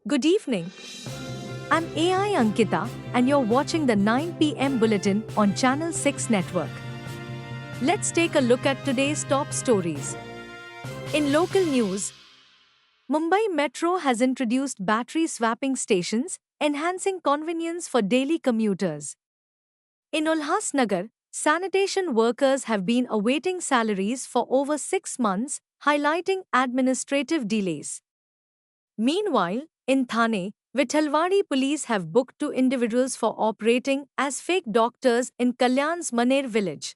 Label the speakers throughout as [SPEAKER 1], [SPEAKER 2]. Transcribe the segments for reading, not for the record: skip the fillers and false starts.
[SPEAKER 1] Good evening. I'm AI Ankita, and you're watching the 9 p.m. bulletin on Channel 6 Network. Let's take a look at today's top stories. In local news, Mumbai Metro has introduced battery swapping stations, enhancing convenience for daily commuters. In Ulhasnagar, sanitation workers have been awaiting salaries for over 6 months, highlighting administrative delays. Meanwhile, in Thane, Vithalwadi police have booked two individuals for operating as fake doctors in Kalyan's Maner village.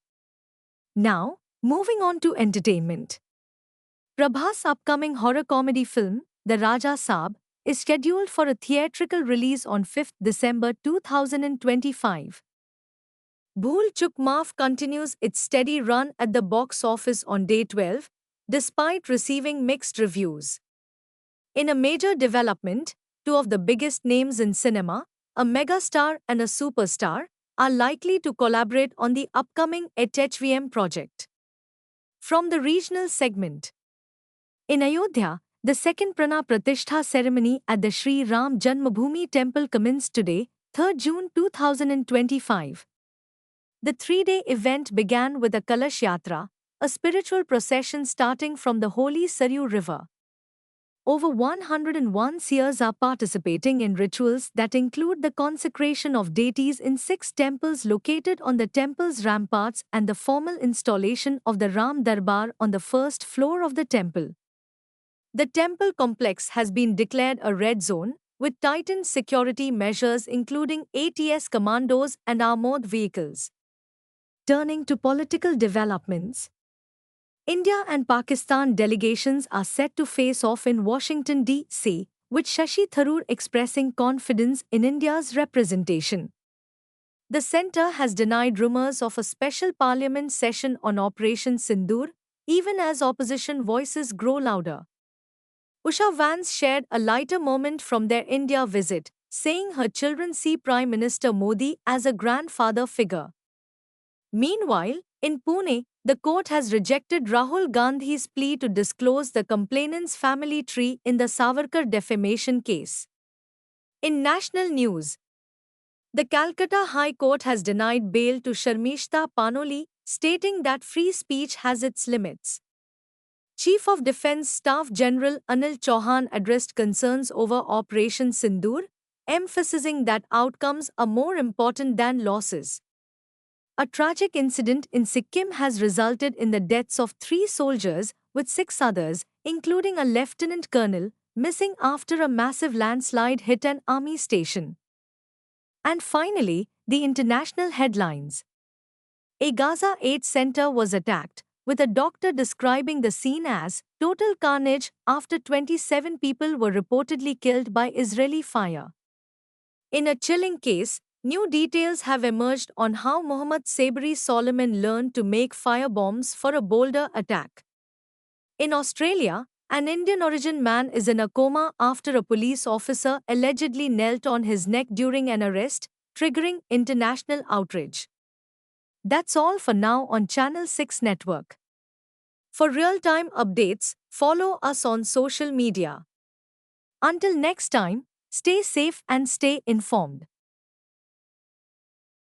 [SPEAKER 1] Now, moving on to entertainment. Prabhas' upcoming horror comedy film, The Raja Saab, is scheduled for a theatrical release on 5th December 2025. Bhool Chuk Maaf continues its steady run at the box office on day 12, despite receiving mixed reviews. In a major development, two of the biggest names in cinema, a megastar and a superstar, are likely to collaborate on the upcoming HHVM project. From the regional segment, in Ayodhya, the second Prana Pratishtha ceremony at the Sri Ram Janmabhoomi temple commenced today, 3rd June 2025. The three-day event began with a Kalash Yatra, a spiritual procession starting from the holy Saryu River. Over 101 seers are participating in rituals that include the consecration of deities in 6 temples located on the temple's ramparts and the formal installation of the Ram Darbar on the first floor of the temple. The temple complex has been declared a red zone, with tightened security measures including ATS commandos and armored vehicles. Turning to political developments, India and Pakistan delegations are set to face off in Washington, D.C., with Shashi Tharoor expressing confidence in India's representation. The centre has denied rumours of a special parliament session on Operation Sindoor, even as opposition voices grow louder. Usha Vance shared a lighter moment from their India visit, saying her children see Prime Minister Modi as a grandfather figure. Meanwhile, in Pune, the court has rejected Rahul Gandhi's plea to disclose the complainant's family tree in the Savarkar defamation case. In national news, the Calcutta High Court has denied bail to Sharmishta Panoli, stating that free speech has its limits. Chief of Defence Staff General Anil Chauhan addressed concerns over Operation Sindoor, emphasizing that outcomes are more important than losses. A tragic incident in Sikkim has resulted in the deaths of 3 soldiers, with 6 others, including a lieutenant colonel, missing after a massive landslide hit an army station. And finally, the international headlines. A Gaza aid center was attacked, with a doctor describing the scene as total carnage after 27 people were reportedly killed by Israeli fire. In a chilling case, new details have emerged on how Mohammad Sabri Solomon learned to make firebombs for a boulder attack. In Australia, an Indian-origin man is in a coma after a police officer allegedly knelt on his neck during an arrest, triggering international outrage. That's all for now on Channel 6 Network. For real-time updates, follow us on social media. Until next time, stay safe and stay informed.